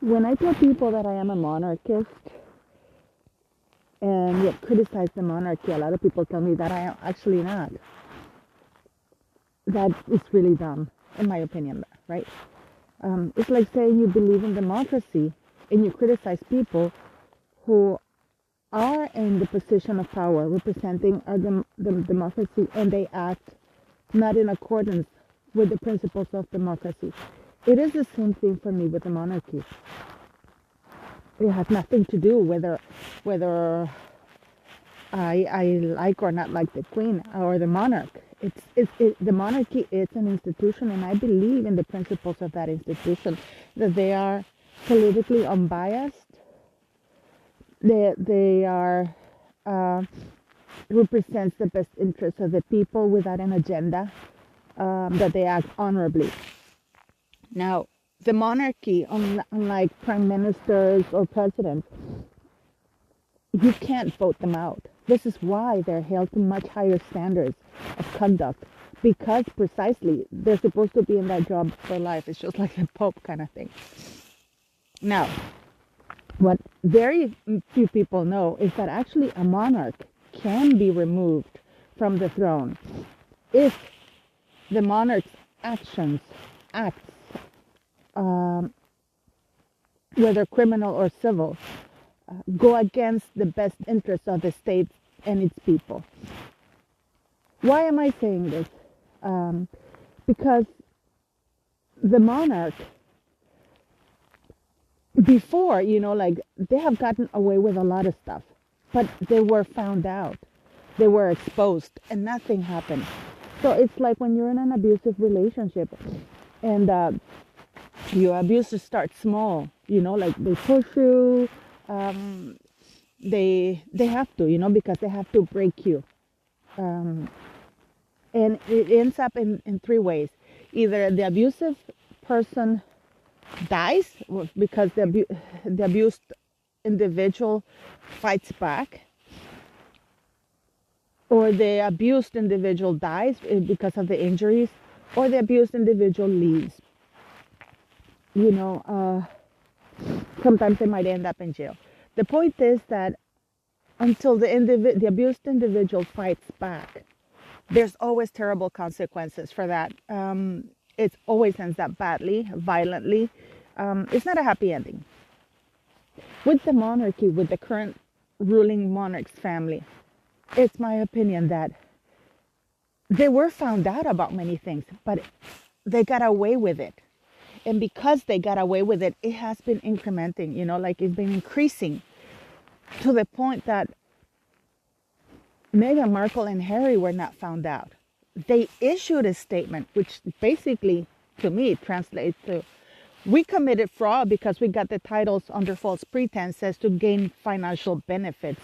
When I tell people that I am a monarchist and yet criticize the monarchy, a lot of people tell me that I am actually not. That is really dumb, in my opinion, right? It's like saying you believe in democracy and you criticize people who are in the position of power, representing the democracy, and they act not in accordance with the principles of democracy. It is the same thing for me with the monarchy. It has nothing to do whether I like or not like the queen or the monarch. The monarchy is an institution, and I believe in the principles of that institution, that they are politically unbiased. They are represents the best interests of the people without an agenda. That they act honorably. Now, the monarchy, unlike prime ministers or presidents, you can't vote them out. This is why they're held to much higher standards of conduct, because precisely they're supposed to be in that job for life. It's just like the Pope kind of thing. Now, what very few people know is that actually a monarch can be removed from the throne if the monarch's acts, whether criminal or civil, go against the best interests of the state and its people. Why am I saying this? Because the monarch, before, like they have gotten away with a lot of stuff, but they were found out, they were exposed, and nothing happened. So it's like when you're in an abusive relationship, and your abuse starts small, like they push you, they have to, because they have to break you. And it ends up in three ways. Either the abusive person dies because the abused individual fights back, or the abused individual dies because of the injuries, or the abused individual leaves. Sometimes they might end up in jail. The point is that until the abused individual fights back, there's always terrible consequences for that. It always ends up badly, violently. It's not a happy ending. With the monarchy, with the current ruling monarch's family, it's my opinion that they were found out about many things, but they got away with it. And because they got away with it, it has been incrementing, like it's been increasing to the point that Meghan Markle and Harry were not found out. They issued a statement, which basically, to me, translates to, we committed fraud because we got the titles under false pretenses to gain financial benefits,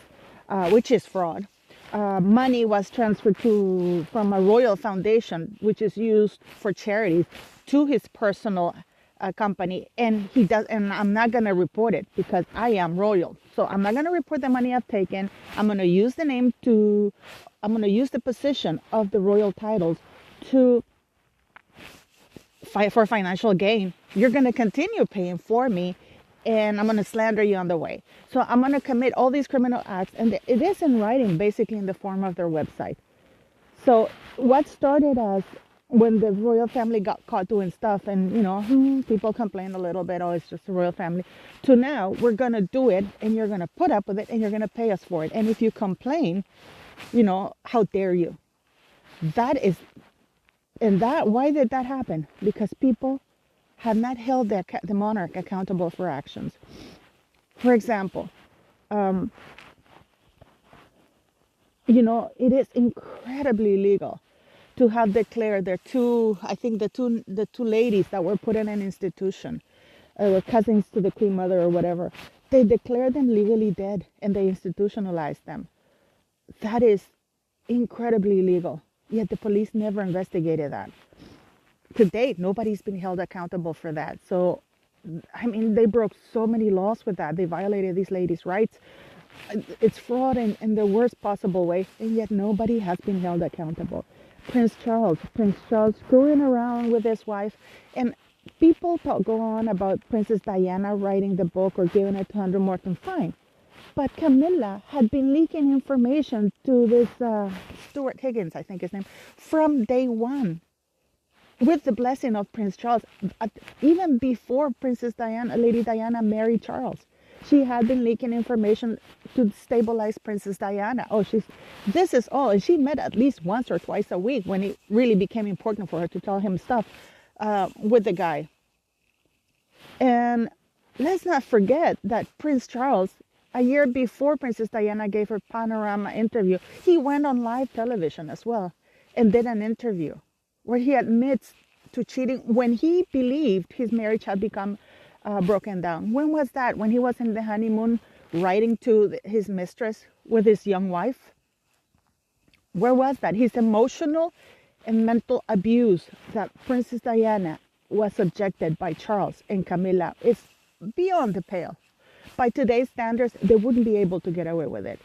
which is fraud. Money was transferred from a royal foundation, which is used for charities, to his personal company, and I'm not going to report it because I am royal. So I'm not going to report the money I've taken. I'm going to use I'm going to use the position of the royal titles to fight for financial gain. You're going to continue paying for me, and I'm going to slander you on the way. So I'm going to commit all these criminal acts, and it is in writing, basically in the form of their website. So what started as when the royal family got caught doing stuff, and people complained a little bit, oh, it's just the royal family, to now we're going to do it, and you're going to put up with it, and you're going to pay us for it. And if you complain, how dare you? Why did that happen? Because people have not held the monarch accountable for actions. For example, it is incredibly illegal to have declared the two ladies that were put in an institution, were cousins to the Queen Mother or whatever. They declared them legally dead and they institutionalized them. That is incredibly illegal. Yet the police never investigated that. To date, nobody's been held accountable for that. So, they broke so many laws with that. They violated these ladies' rights. It's fraud in the worst possible way, and yet nobody has been held accountable. Prince Charles screwing around with his wife, and People go on about Princess Diana writing the book or giving it to Andrew Morton, fine. But Camilla had been leaking information to this Stuart Higgins, I think his name, from day one, with the blessing of Prince Charles. Even before Princess Diana, Lady Diana married Charles, she had been leaking information to stabilize Princess Diana. This is all. And she met at least once or twice a week when it really became important for her to tell him stuff with the guy. And let's not forget that Prince Charles, a year before Princess Diana gave her Panorama interview, he went on live television as well and did an interview where he admits to cheating when he believed his marriage had become broken down. When was that? When he was in the honeymoon writing to his mistress with his young wife? Where was that? His emotional and mental abuse that Princess Diana was subjected by Charles and Camilla is beyond the pale. By today's standards, they wouldn't be able to get away with it.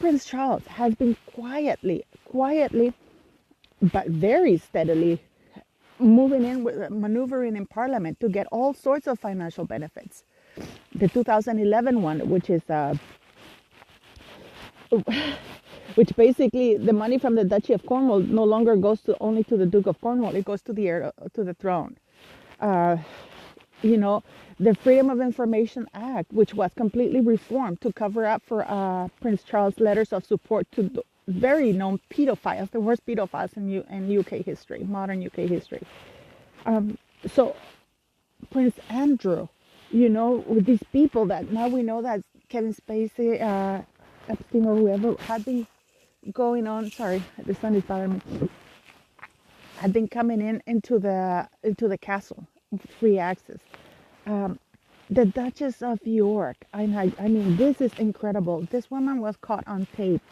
Prince Charles has been quietly, but very steadily maneuvering in Parliament to get all sorts of financial benefits. The 2011 one, which basically the money from the Duchy of Cornwall no longer goes only to the Duke of Cornwall, it goes to the heir to the throne. The Freedom of Information Act, which was completely reformed to cover up for Prince Charles' letters of support to the very known pedophiles, the worst pedophiles in UK history, modern UK history. So Prince Andrew, with these people that now we know that Kevin Spacey, Epstein or whoever had been going on, sorry, the sun is bothering me, had been coming into the castle, free access. The Duchess of York, I mean, this is incredible. This woman was caught on tape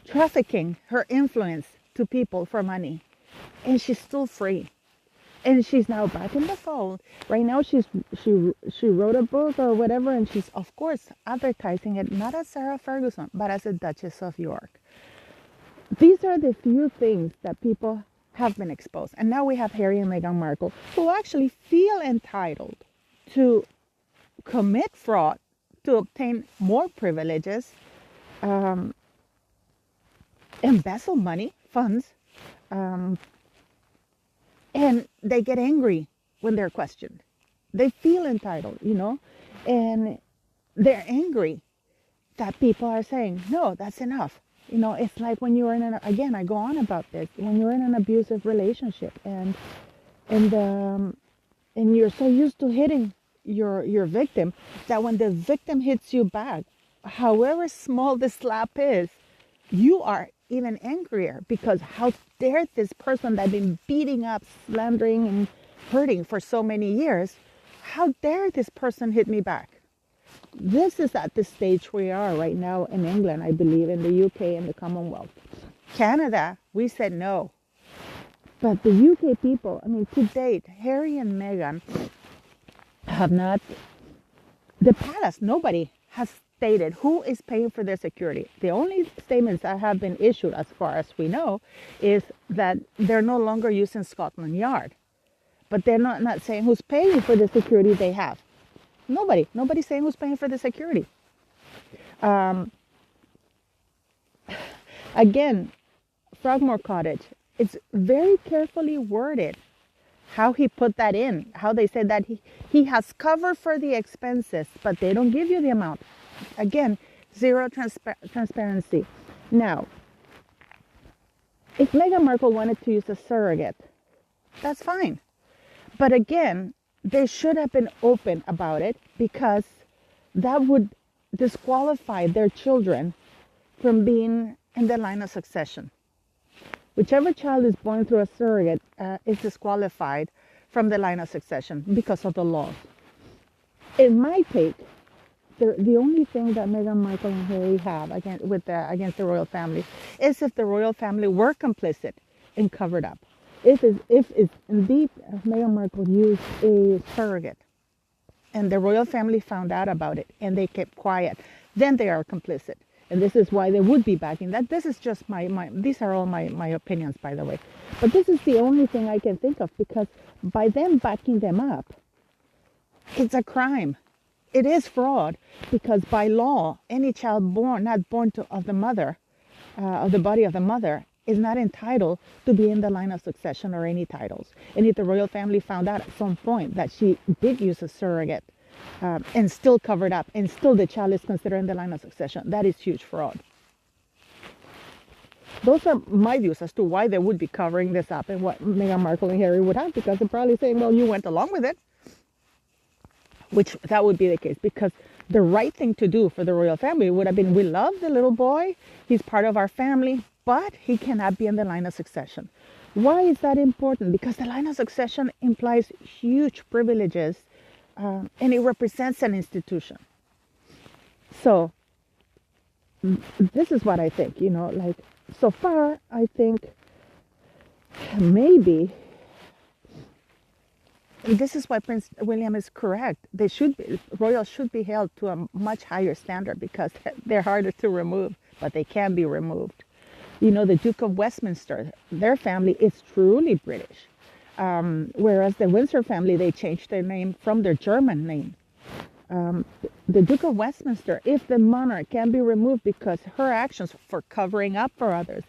trafficking her influence to people for money, and she's still free, and she's now back in the fold. Right now she wrote a book or whatever, and she's of course advertising it not as Sarah Ferguson but as a Duchess of York. These are the few things that people have been exposed, and now we have Harry and Meghan Markle, who actually feel entitled to commit fraud to obtain more privileges, embezzle money, funds, and they get angry when they're questioned. They feel entitled, and they're angry that people are saying, no, that's enough. It's like when you're again, I go on about this, when you're in an abusive relationship and you're so used to hitting your victim that when the victim hits you back, however small the slap is, you are even angrier because how dare this person that been beating up, slandering, and hurting for so many years, how dare this person hit me back? This is at the stage we are right now in England, I believe, in the UK and the Commonwealth. Canada, we said no. But the UK people, I mean, to date, Harry and Meghan have not, the palace, nobody has stated who is paying for their security. The only statements that have been issued, as far as we know, is that they're no longer using Scotland Yard. But they're not saying who's paying for the security they have. Nobody's saying who's paying for the security. Again, Frogmore Cottage, it's very carefully worded how he put that in, how they said that he has covered for the expenses, but they don't give you the amount. Again, zero transparency. Now, if Meghan Markle wanted to use a surrogate, that's fine. But again, they should have been open about it, because that would disqualify their children from being in the line of succession. Whichever child is born through a surrogate is disqualified from the line of succession because of the laws. In my take, the only thing that Meghan Markle and Harry have against the royal family is if the royal family were complicit and covered up. If indeed Meghan Markle used a surrogate and the royal family found out about it and they kept quiet, then they are complicit. And this is why they would be backing that. This is just these are all my opinions, by the way. But this is the only thing I can think of, because by them backing them up, it's a crime. It is fraud, because by law, any child not born of the mother, of the body of the mother, is not entitled to be in the line of succession or any titles. And if the royal family found out at some point that she did use a surrogate, and still covered up, and still the child is considered in the line of succession, that is huge fraud. Those are my views as to why they would be covering this up, and what Meghan Markle and Harry would have, because they're probably saying, well, you went along with it. Which that would be the case, because the right thing to do for the royal family would have been, we love the little boy, he's part of our family, but he cannot be in the line of succession. Why is that important? Because the line of succession implies huge privileges, and it represents an institution. So this is what I think, like, so far I think maybe this is why Prince William is correct. Royals should be held to a much higher standard, because they're harder to remove, but they can be removed. The Duke of Westminster, their family is truly British. Whereas the Windsor family, they changed their name from their German name. The Duke of Westminster, if the monarch can be removed because her actions for covering up for others,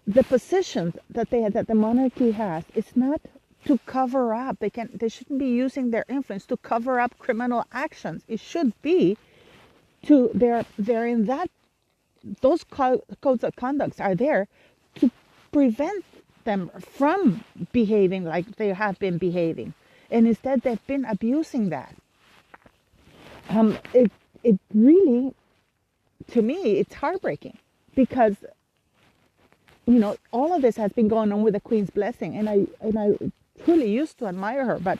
the positions that the monarchy has, it's not to cover up. They shouldn't be using their influence to cover up criminal actions. It should be they're in that, those codes of conduct are there to prevent them from behaving like they have been behaving, and instead they've been abusing that. It really, to me, it's heartbreaking, because all of this has been going on with the Queen's blessing, and I truly used to admire her. But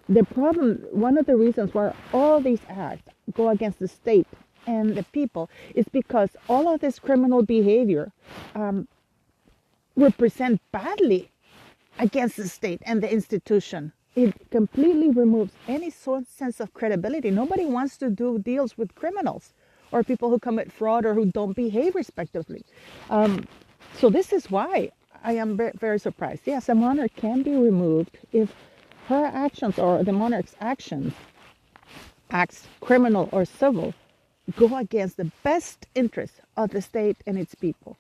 the problem, one of the reasons why all these acts go against the state and the people, is because all of this criminal behavior represent badly against the state and the institution. It completely removes any sense of credibility. Nobody wants to do deals with criminals or people who commit fraud or who don't behave respectively. So this is why I am very, very surprised. Yes, a monarch can be removed if her actions, or the monarch's actions, acts criminal or civil, go against the best interests of the state and its people.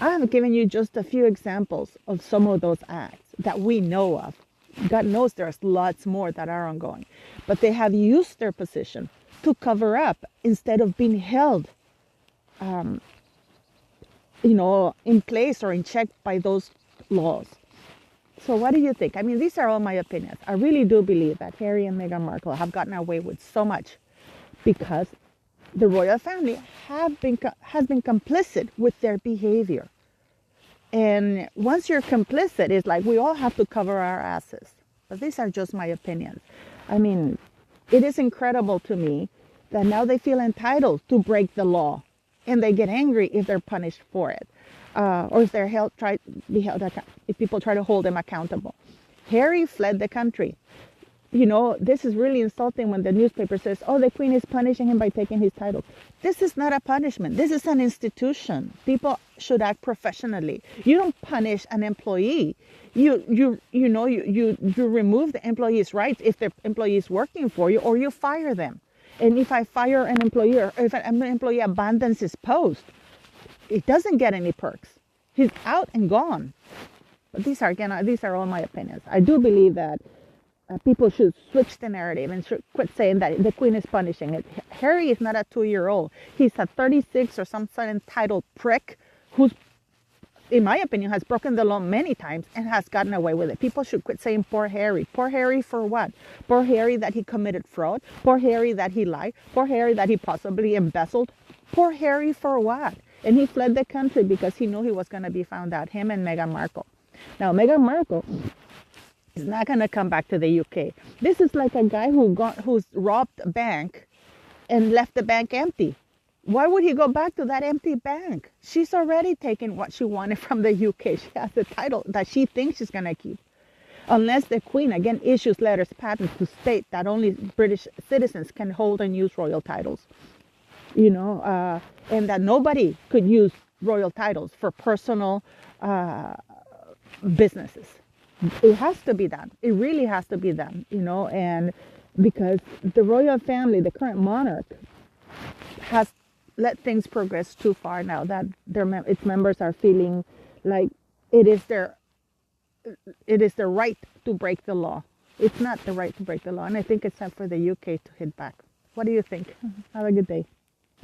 I have given you just a few examples of some of those acts that we know of. God knows there's lots more that are ongoing. But they have used their position to cover up instead of being held in place or in check by those laws. So what do you think? I mean, these are all my opinions. I really do believe that Harry and Meghan Markle have gotten away with so much because the royal family has been complicit with their behavior. And once you're complicit, it's like we all have to cover our asses. But these are just my opinions. I mean, it is incredible to me that now they feel entitled to break the law, and they get angry if they're punished for it, or if they're if people try to hold them accountable. Harry fled the country. This is really insulting when the newspaper says, oh, the Queen is punishing him by taking his title. This is not a punishment. This is an institution. People should act professionally. You don't punish an employee. You remove the employee's rights if the employee is working for you, or you fire them. And if I fire an employee, or if an employee abandons his post, it doesn't get any perks. He's out and gone. But these are all my opinions. I do believe that people should switch the narrative and should quit saying that the Queen is punishing it. Harry is not a 2-year-old. He's a 36 or some sort of entitled prick who's, in my opinion, has broken the law many times and has gotten away with it. People should quit saying poor Harry. Poor Harry for what? Poor Harry that he committed fraud. Poor Harry that he lied. Poor Harry that he possibly embezzled. Poor Harry for what? And he fled the country because he knew he was going to be found out, him and Meghan Markle. Now, Meghan Markle is not going to come back to the UK. This is like a guy who's robbed a bank and left the bank empty. Why would he go back to that empty bank? She's already taken what she wanted from the UK. She has the title that she thinks she's going to keep. Unless the Queen, again, issues letters patent to state that only British citizens can hold and use royal titles. and that nobody could use royal titles for personal businesses. It has to be done. It really has to be done, and because the royal family, the current monarch, has let things progress too far now that its members are feeling like it is their right to break the law. It's not the right to break the law, and I think it's time for the UK to hit back. What do you think? Have a good day.